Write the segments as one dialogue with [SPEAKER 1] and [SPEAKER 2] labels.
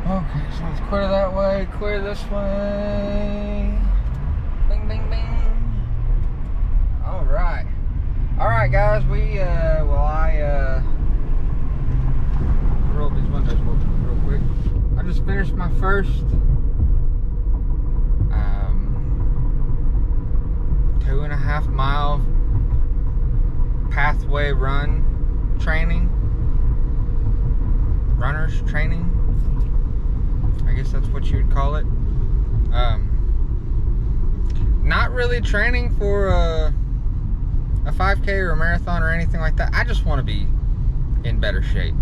[SPEAKER 1] Okay, so it's clear that way, clear this way. Bing, bing, bing. Alright. Alright, guys, I roll these windows real quick. I just finished my first 2.5 mile pathway run training. Runners training. I guess that's what you would call it. Not really training for a 5K or a marathon or anything like that. I just want to be in better shape,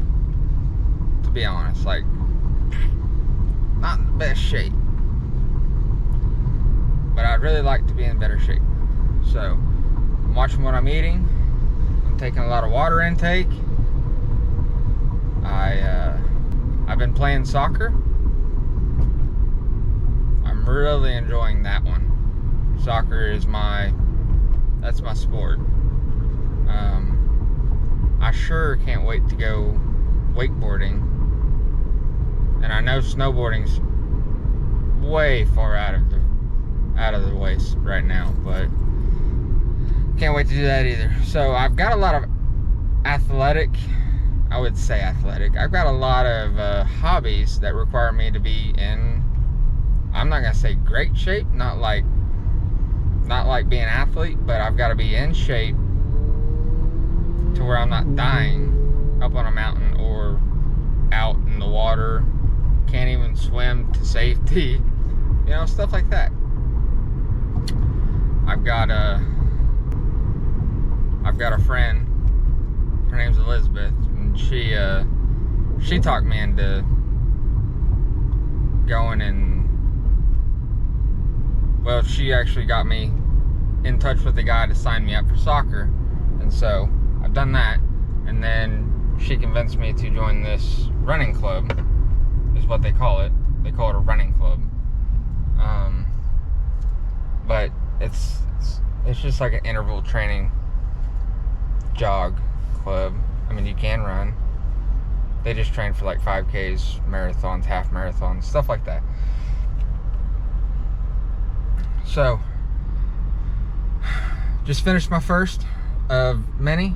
[SPEAKER 1] to be honest. Like, not in the best shape, but I'd really like to be in better shape. So I'm watching what I'm eating. I'm taking a lot of water intake. I've been playing soccer. I'm really enjoying that one. Soccer is that's my sport. I sure can't wait to go wakeboarding. And I know snowboarding's way far out of the way right now, but can't wait to do that either. So I've got a lot of I've got a lot of hobbies that require me to be in, I'm not gonna say great shape, not like being an athlete, but I've got to be in shape to where I'm not dying up on a mountain or out in the water, can't even swim to safety, stuff like that. I've got a friend, her name's Elizabeth, and she talked me into going she actually got me in touch with the guy to sign me up for soccer, and so I've done that, and then she convinced me to join this running club, is what they call it. They call it a running club, but it's just like an interval training jog club. I mean, you can run. They just train for like 5Ks, marathons, half marathons, stuff like that. So, just finished my first of many.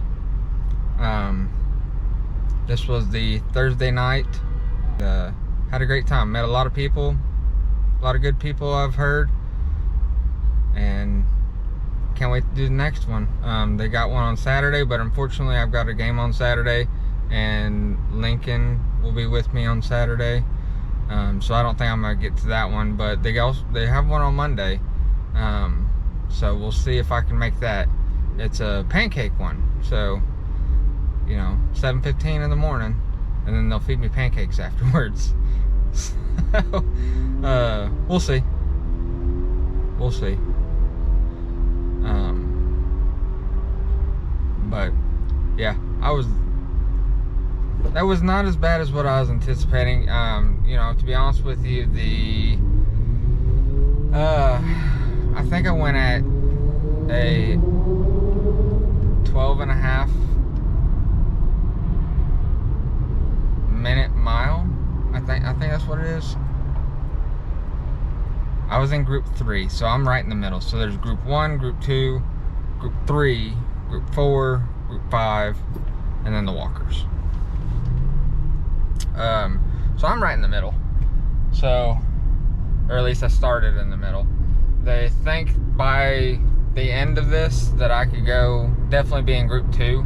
[SPEAKER 1] This was the Thursday night. Had a great time. Met a lot of people, a lot of good people I've heard, and can't wait to do the next one. They got one on Saturday, but unfortunately I've got a game on Saturday, and Lincoln will be with me on Saturday. So I don't think I'm gonna get to that one, but they have one on Monday. So we'll see if I can make that. It's a pancake one, so 7:15 in the morning, and then they'll feed me pancakes afterwards. So we'll see. But yeah, that was not as bad as what I was anticipating. To be honest with you, I think I went at a 12.5 minute mile. I think that's what it is. I was in group 3, so I'm right in the middle. So there's group 1, group 2, group 3, group 4, group 5, and then the walkers. So I'm right in the middle. So, or at least I started in the middle. They think by the end of this that I could definitely be in group 2.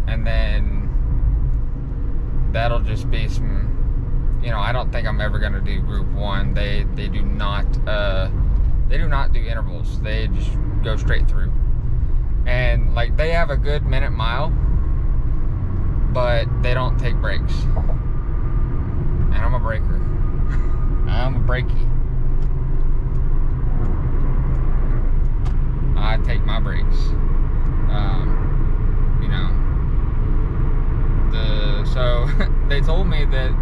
[SPEAKER 1] And then that'll just be some, I don't think I'm ever gonna do group 1. They do not do intervals. They just go straight through. And like, they have a good minute mile, but they don't take breaks. And I'm a breaker. I'm a breaky. I take my breaks. So they told me that,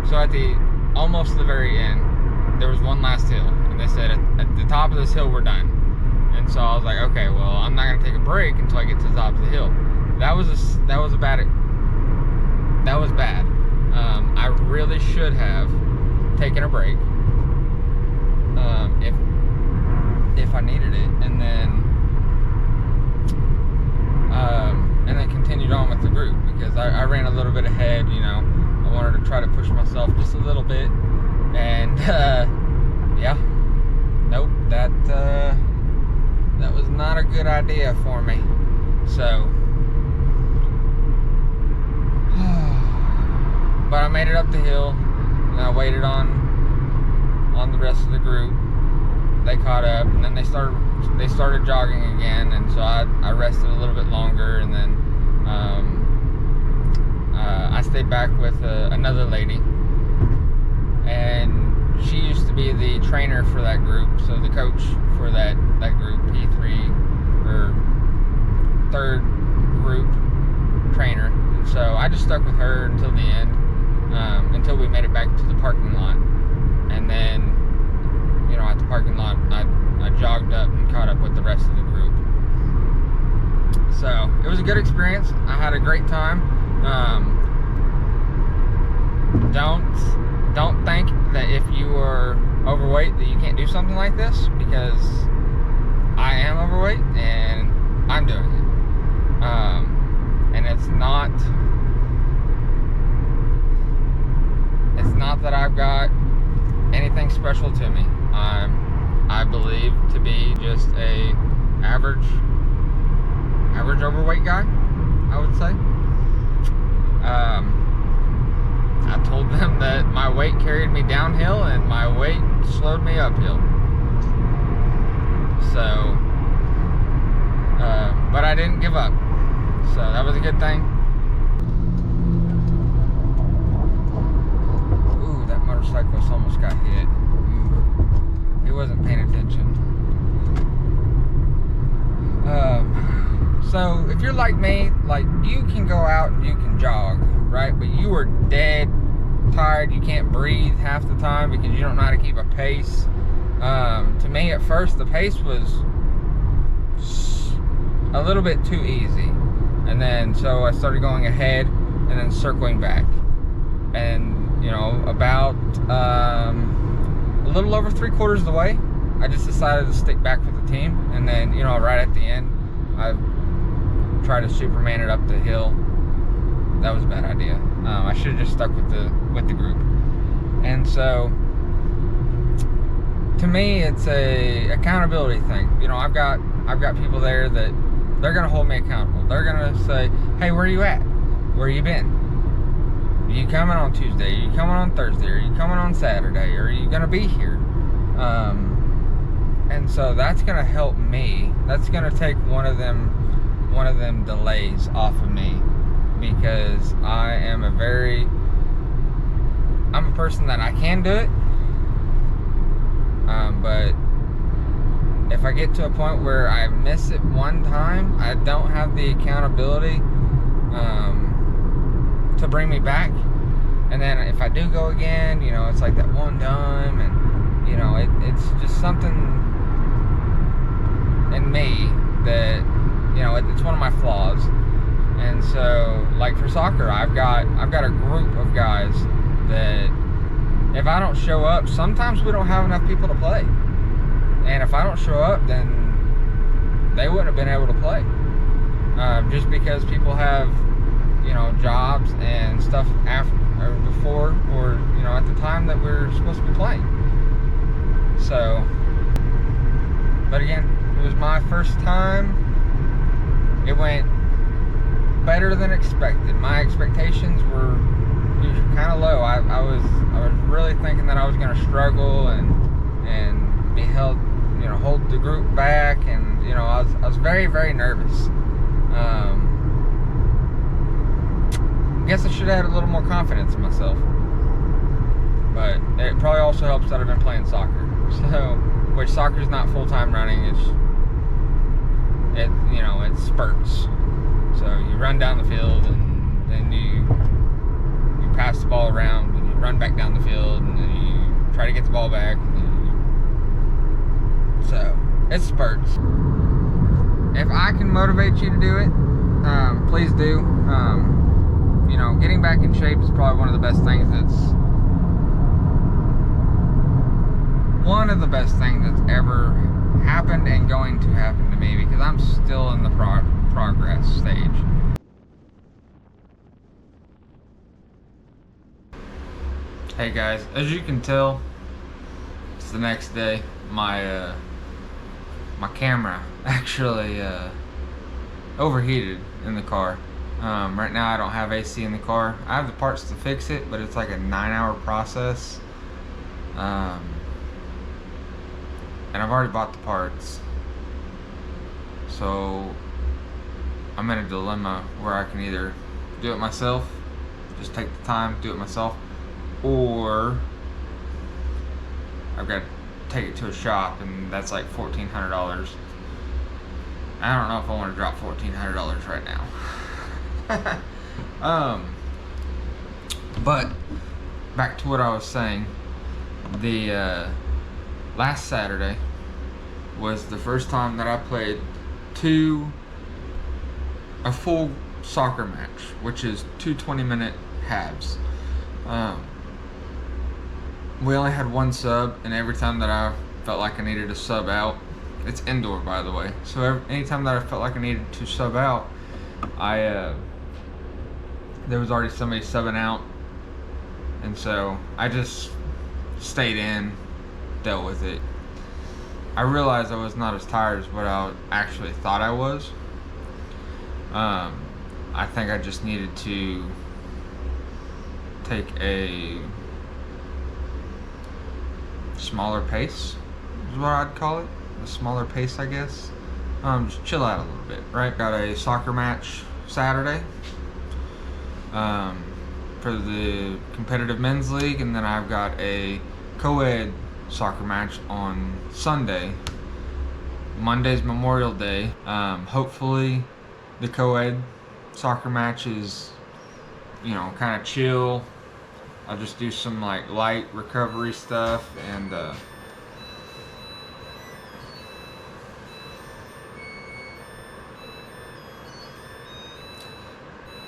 [SPEAKER 1] so at almost the very end, there was one last hill, and they said at the top of this hill we're done. And so I was like, okay, well, I'm not gonna take a break until I get to the top of the hill. That was about really should have taken a break if I needed it, and then continued on with the group, because I ran a little bit ahead. I wanted to try to push myself just a little bit, and yeah, nope, that was not a good idea for me. So but I made it up the hill, and I waited on the rest of the group. They caught up, and then they started jogging again, and so I rested a little bit longer, and then I stayed back with another lady, and she used to be the trainer for that group, so the coach for that group, P3, or third group trainer. And so I just stuck with her until the end, until we made it back to the parking lot. And then, at the parking lot, I jogged up and caught up with the rest of the group. So it was a good experience. I had a great time. Don't think that if you are overweight that you can't do something like this, because I am overweight and I'm doing it. And it's not that I've got anything special to me. I believe to be just a average overweight guy, I would say. I told them that my weight carried me downhill and my weight slowed me uphill. So, but I didn't give up. So that was a good thing. Ooh, that motorcyclist almost got hit. Ooh, he wasn't paying attention. So if you're like me, like, you can go out and you can jog, right? But you are dead tired. You can't breathe half the time because you don't know how to keep a pace. To me, at first, the pace was a little bit too easy. And then, so I started going ahead and then circling back. And, about a little over 3/4 of the way, I just decided to stick back with the team. And then, right at the end, I tried to Superman it up the hill. That was a bad idea. I should have just stuck with the group. And so, to me, it's a accountability thing. I've got people there that they're gonna hold me accountable. They're gonna say, "Hey, where you at? Where you been? Are you coming on Tuesday? Are you coming on Thursday? Are you coming on Saturday? Are you gonna be here?" And so that's gonna help me. That's gonna take one of them delays off of me, because I'm a person that I can do it, but if I get to a point where I miss it one time, I don't have the accountability to bring me back. And then if I do go again, it's like that one time, and it's just something in me that it's one of my flaws. And so, like for soccer, I've got a group of guys that if I don't show up, sometimes we don't have enough people to play. And if I don't show up, then they wouldn't have been able to play. Just because people have, jobs and stuff after or before, or at the time that we're supposed to be playing. So, but again, it was my first time. It went better than expected. My expectations were kind of low. I was really thinking that I was going to struggle and be held, hold the group back, and I was very, very nervous. I guess I should have had a little more confidence in myself, but it probably also helps that I've been playing soccer. So, which soccer's not full-time running. It spurts. So you run down the field, and then you pass the ball around, and you run back down the field, and then you try to get the ball back. So it spurts. If I can motivate you to do it, please do. Getting back in shape is probably one of the best things one of the best things that's ever happened and going to happen to me, because I'm still in the progress stage. Hey guys, as you can tell, it's the next day. My camera actually overheated in the car. Right now I don't have AC in the car. I have the parts to fix it, but it's like a 9-hour process. And I've already bought the parts. So I'm in a dilemma where I can either do it myself, just take the time, do it myself, or I've got to take it to a shop, and that's like $1,400. I don't know if I want to drop $1,400 right now. But back to what I was saying. The last Saturday was the first time that I played a full soccer match, which is 2 20-minute halves. We only had one sub, and every time that I felt like I needed to sub out, it's indoor by the way, so anytime that I felt like I needed to sub out, there was already somebody subbing out, and so I just stayed in, dealt with it. I realized I was not as tired as what I actually thought I was. I think I just needed to take a smaller pace, is what I'd call it. A smaller pace, I guess. Just chill out a little bit, right? Got a soccer match Saturday for the competitive men's league, and then I've got a co-ed soccer match on Sunday. Monday's Memorial Day. Hopefully the co-ed soccer match is, kind of chill. I'll just do some like light recovery stuff, and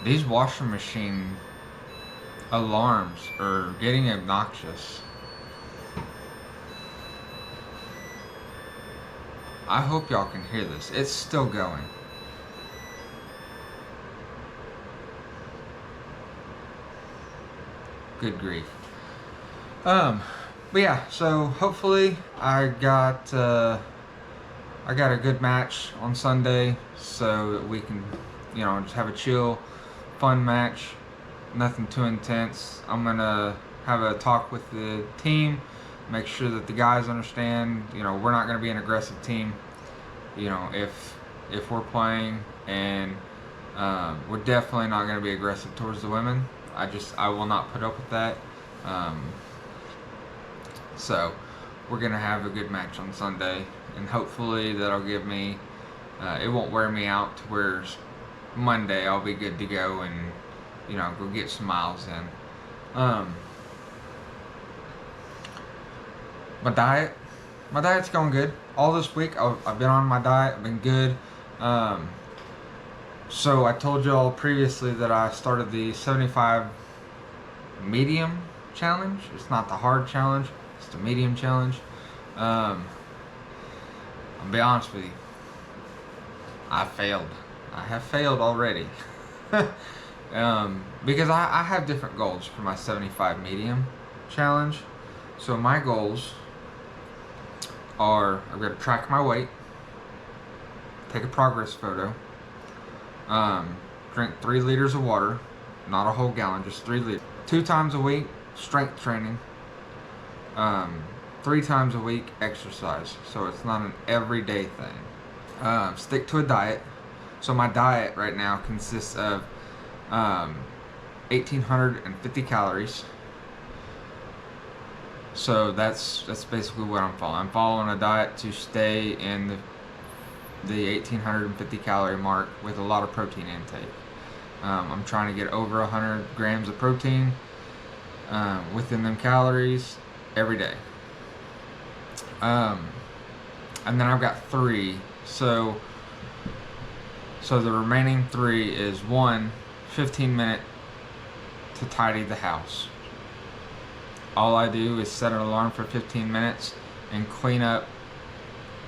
[SPEAKER 1] these washing machine alarms are getting obnoxious. I hope y'all can hear this. It's still going. Good grief. But yeah, so hopefully I got a good match on Sunday, so that we can, just have a chill, fun match. Nothing too intense. I'm gonna have a talk with the team, make sure that the guys understand, we're not gonna be an aggressive team. If we're playing, and we're definitely not gonna be aggressive towards the women. I will not put up with that. So we're gonna have a good match on Sunday, and hopefully that'll give me, it won't wear me out to where Monday I'll be good to go and go get some miles in. My diet's going good. All this week I've been on my diet. I've been good. So I told y'all previously that I started the 75 medium challenge. It's not the hard challenge, it's the medium challenge. I'll be honest with you, I failed. I have failed already. Because I have different goals for my 75 medium challenge. So my goals are, I've got to track my weight, take a progress photo, drink 3 liters of water, not a whole gallon, just 3 liters. 2 times a week, strength training. 3 times a week, exercise. So it's not an everyday thing. Stick to a diet. So my diet right now consists of 1,850 calories. So that's basically what I'm following. I'm following a diet to stay in the 1,850 calorie mark with a lot of protein intake. I'm trying to get over 100 grams of protein within them calories every day. And then I've got 3. So the remaining 3 is 1 15-minute to tidy the house. All I do is set an alarm for 15 minutes, and clean up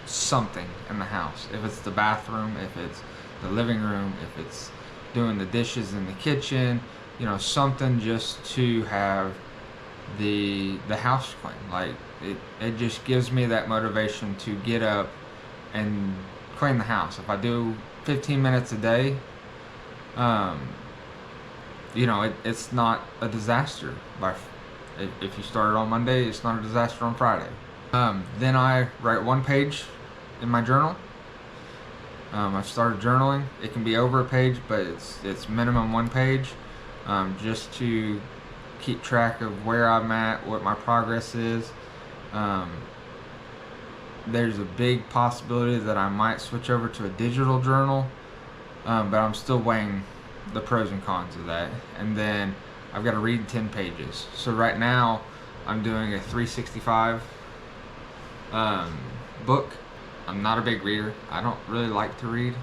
[SPEAKER 1] something in the house. If it's the bathroom, if it's the living room, if it's doing the dishes in the kitchen, you know, something just to have the house clean. Like it just gives me that motivation to get up and clean the house. If I do 15 minutes a day, you know, it's not a disaster. If you started on Monday, it's not a disaster on Friday. Then I write 1 page in my journal. I've started journaling. It can be over a page, but it's minimum 1 page, just to keep track of where I'm at, what my progress is. There's a big possibility that I might switch over to a digital journal, but I'm still weighing the pros and cons of that. And then I've got to read 10 pages. So right now I'm doing a 365 book. I'm not a big reader. I don't really like to read,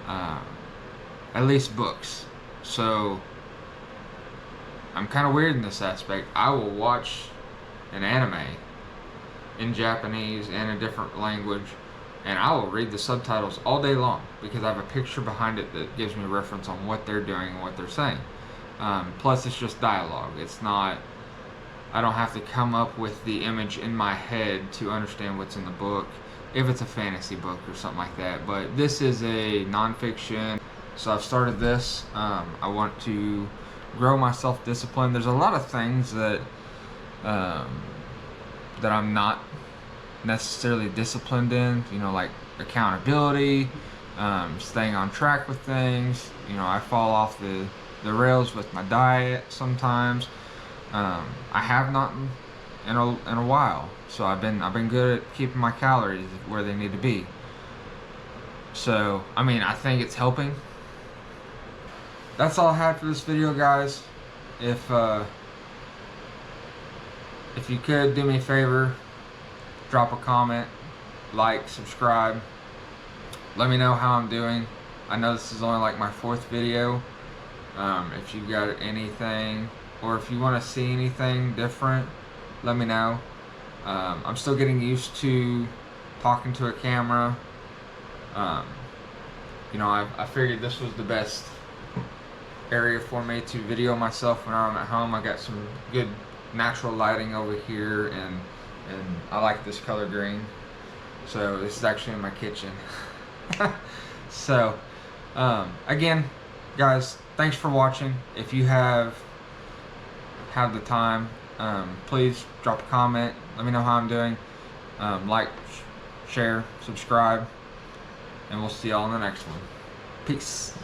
[SPEAKER 1] at least books. So I'm kind of weird in this aspect. I will watch an anime in Japanese and a different language, and I will read the subtitles all day long because I have a picture behind it that gives me reference on what they're doing and what they're saying. Plus it's just dialogue. It's not, I don't have to come up with the image in my head to understand what's in the book if it's a fantasy book or something like that. But this is a nonfiction, so I've started this. I want to grow my self-discipline. There's a lot of things that that I'm not necessarily disciplined in, you know, like accountability, staying on track with things. You know, I fall off the rails with my diet sometimes. I have not in a while, so I've been good at keeping my calories where they need to be. So I mean, I think it's helping. That's all I had for this video, guys. If you could do me a favor, drop a comment, like, subscribe, let me know how I'm doing. I know this is only like my 4th video. If you got anything, or if you want to see anything different, let me know. I'm still getting used to talking to a camera. You know, I figured this was the best area for me to video myself when I'm at home. I got some good natural lighting over here, and I like this color green. So this is actually in my kitchen. So again, guys, thanks for watching. If you have the time, please drop a comment, let me know how I'm doing. Like, share, subscribe, and we'll see y'all in the next one. Peace.